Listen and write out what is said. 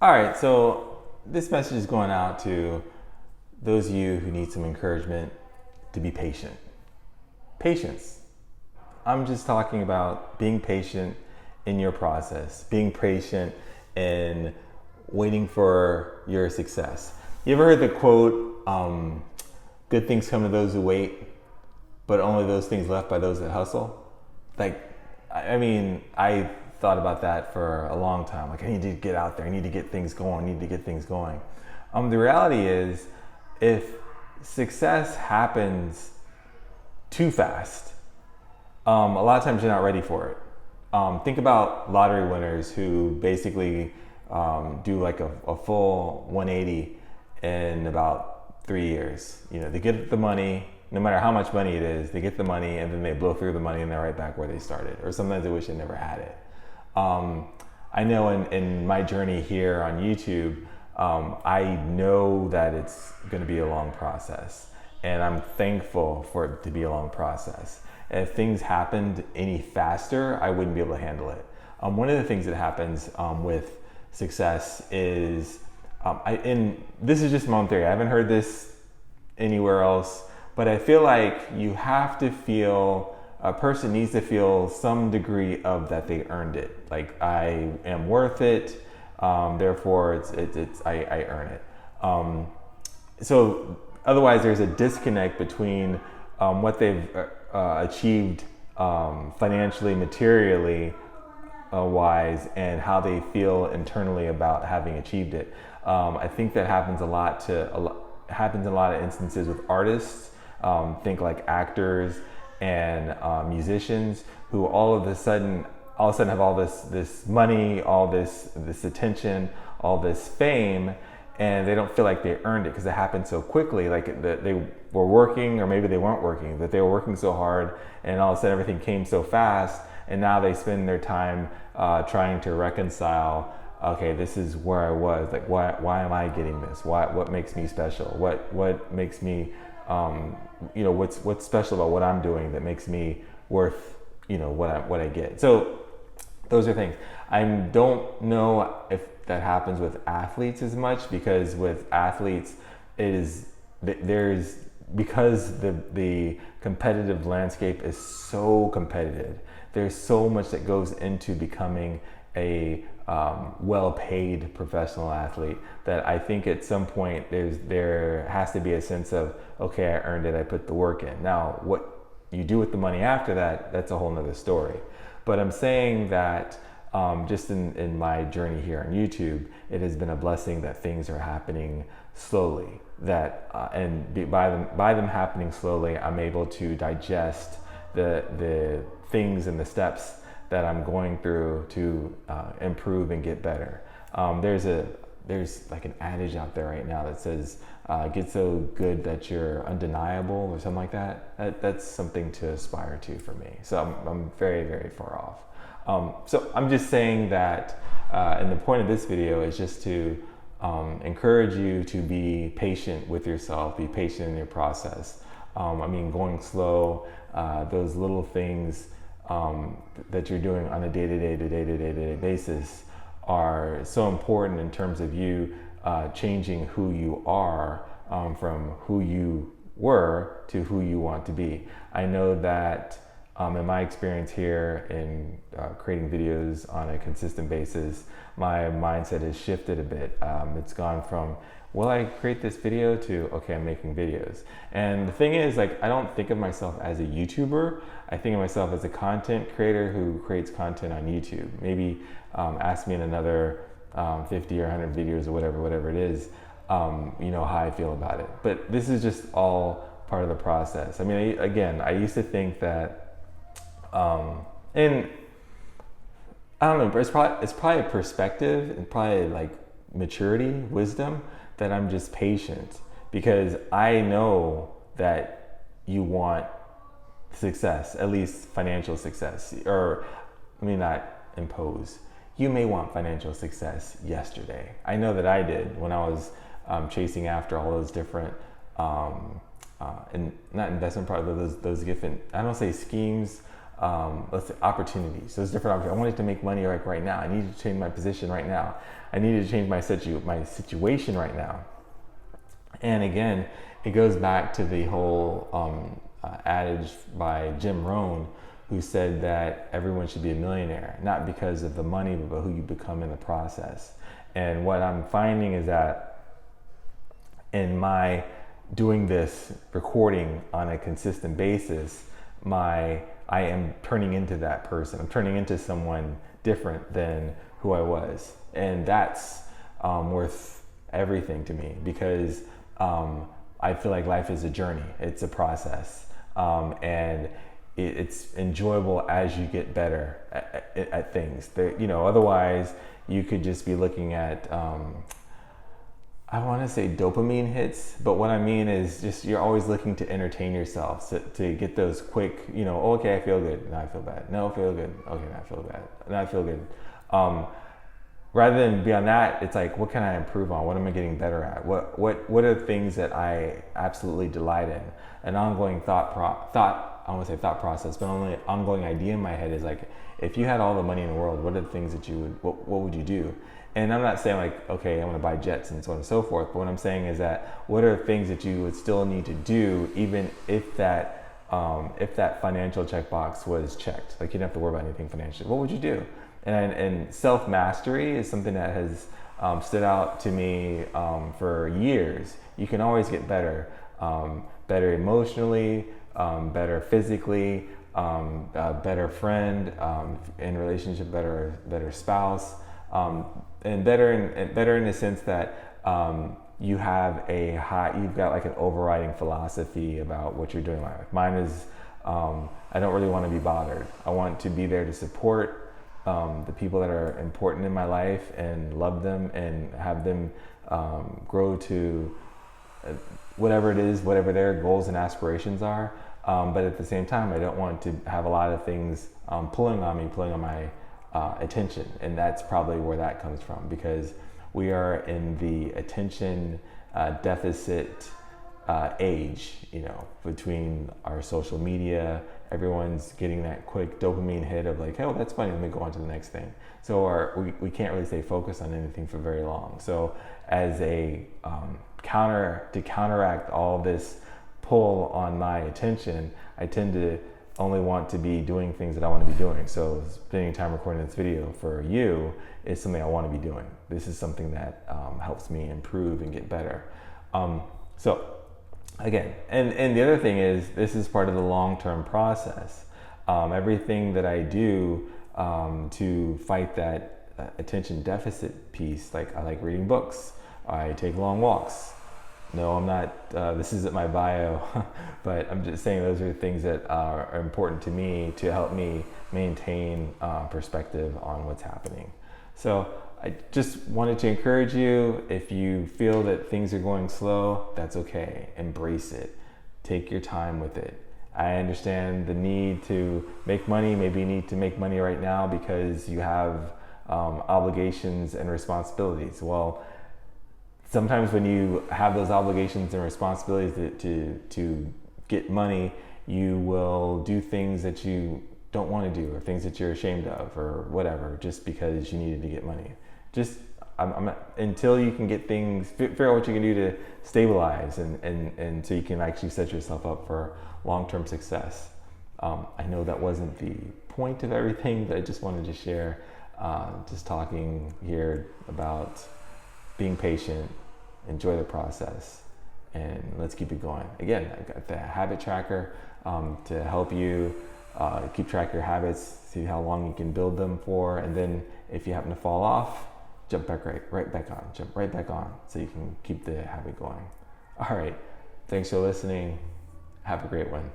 All right, so this message is going out to those of you who need some encouragement to be patient. Patience. I'm just talking about being patient in your process, being patient in waiting for your success. You ever heard the quote, good things come to those who wait, but only those things left by those that hustle? Like, I thought about that for a long time. Like, I need to get out there. I need to get things going. I need to get things going. The reality is, if success happens too fast, a lot of times you're not ready for it. Think about lottery winners who basically do like a full 180 in about 3 years. You know, they get the money, no matter how much money it is, they get the money and then they blow through the money and they're right back where they started. Or sometimes they wish they never had it. I know in my journey here on YouTube, I know that it's going to be a long process, and I'm thankful for it to be a long process. If things happened any faster, I wouldn't be able to handle it. One of the things that happens with success is, and this is just my own theory, I haven't heard this anywhere else, but I feel like a person needs to feel some degree of that they earned it. Like, I am worth it, therefore I earn it. So otherwise there's a disconnect between what they've achieved financially, materially wise, and how they feel internally about having achieved it. I think that happens happens in a lot of instances with artists. Think like actors and musicians who all of a sudden have all this money, all this attention, all this fame, and they don't feel like they earned it because it happened so quickly. Like that they were working, or maybe they weren't working, that they were working so hard, and all of a sudden everything came so fast, and now they spend their time trying to reconcile. Okay, this is where I was. Like, why am I getting this? What makes me special? What makes me what's special about what I'm doing that makes me worth what I get. So those are things. I don't know if that happens with athletes as much, because with athletes because the competitive landscape is so competitive. There's so much that goes into becoming a well-paid professional athlete, that I think at some point there has to be a sense of, okay, I earned it, I put the work in. Now, what you do with the money after that, that's a whole nother story. But I'm saying that just in my journey here on YouTube, it has been a blessing that things are happening slowly. By them happening slowly, I'm able to digest the things and the steps that I'm going through to improve and get better. There's like an adage out there right now that says, get so good that you're undeniable, or something like that. That's something to aspire to for me. So I'm very, very far off. So I'm just saying that, and the point of this video is just to encourage you to be patient with yourself, be patient in your process. Going slow, those little things that you're doing on a day-to-day basis are so important in terms of you changing who you are, from who you were to who you want to be. I know that in my experience here in creating videos on a consistent basis, my mindset has shifted a bit. It's gone from, will I create this video, to, okay, I'm making videos. And the thing is, like, I don't think of myself as a YouTuber. I think of myself as a content creator who creates content on YouTube. Maybe ask me in another 50 or 100 videos or whatever it is, how I feel about it. But this is just all part of the process. I used to think that, and I don't know, but it's probably a perspective and probably like maturity, wisdom, that I'm just patient, because I know that you want success, at least financial success, or let me not impose. You may want financial success yesterday. I know that I did when I was chasing after all those different, and not investment products, those different, I don't say schemes, let's say opportunities. Those different opportunities. I wanted to make money like right now. I needed to change my position right now. I needed to change my situation right now. And again, it goes back to the whole adage by Jim Rohn, who said that everyone should be a millionaire, not because of the money, but who you become in the process. And what I'm finding is that in my doing this recording on a consistent basis, I am turning into that person. I'm turning into someone different than who I was. And that's worth everything to me, because I feel like life is a journey. It's a process. And it's enjoyable as you get better at things. Otherwise you could just be looking at, I want to say dopamine hits, but what I mean is just you're always looking to entertain yourself, to get those quick, okay, I feel good, now I feel bad. No, I feel good. Okay, now I feel bad. Now I feel good. Rather than beyond that, it's like, what can I improve on? What am I getting better at? What are the things that I absolutely delight in? An ongoing I won't say thought process, but only ongoing idea in my head is like, if you had all the money in the world, what are the things that what would you do? And I'm not saying like, okay, I want to buy jets and so on and so forth. But what I'm saying is that what are things that you would still need to do, even if that financial checkbox was checked? Like, you don't have to worry about anything financially. What would you do? And self-mastery is something that has stood out to me for years. You can always get better, better emotionally, better physically, better friend, in relationship, better spouse, and better in the sense that you've got like an overriding philosophy about what you're doing in life. Mine is, I don't really want to be bothered. I want to be there to support the people that are important in my life and love them and have them grow to whatever it is, whatever their goals and aspirations are. But at the same time, I don't want to have a lot of things pulling on my attention. And that's probably where that comes from, because we are in the attention deficit age, between our social media. Everyone's getting that quick dopamine hit of like, oh, that's funny, let me go on to the next thing. So we can't really stay focused on anything for very long. So as a counteract all this pull on my attention, I tend to only want to be doing things that I want to be doing. So spending time recording this video for you is something I want to be doing. This is something that helps me improve and get better. So again, and the other thing is, this is part of the long-term process. Everything that I do to fight that attention deficit piece, like I like reading books, I take long walks. No, I'm not, this isn't my bio, but I'm just saying those are things that are important to me to help me maintain perspective on what's happening. So I just wanted to encourage you, if you feel that things are going slow, that's okay. Embrace it. Take your time with it. I understand the need to make money. Maybe you need to make money right now because you have obligations and responsibilities. Well, sometimes when you have those obligations and responsibilities to get money, you will do things that you don't want to do, or things that you're ashamed of, or whatever, just because you needed to get money. Just until you can get things, figure out what you can do to stabilize and so you can actually set yourself up for long-term success. I know that wasn't the point of everything, but I just wanted to share, just talking here about being patient, enjoy the process, and let's keep it going. Again, I got the habit tracker to help you keep track of your habits, see how long you can build them for, and then if you happen to fall off, jump back right back on, so you can keep the habit going. All right, thanks for listening. Have a great one.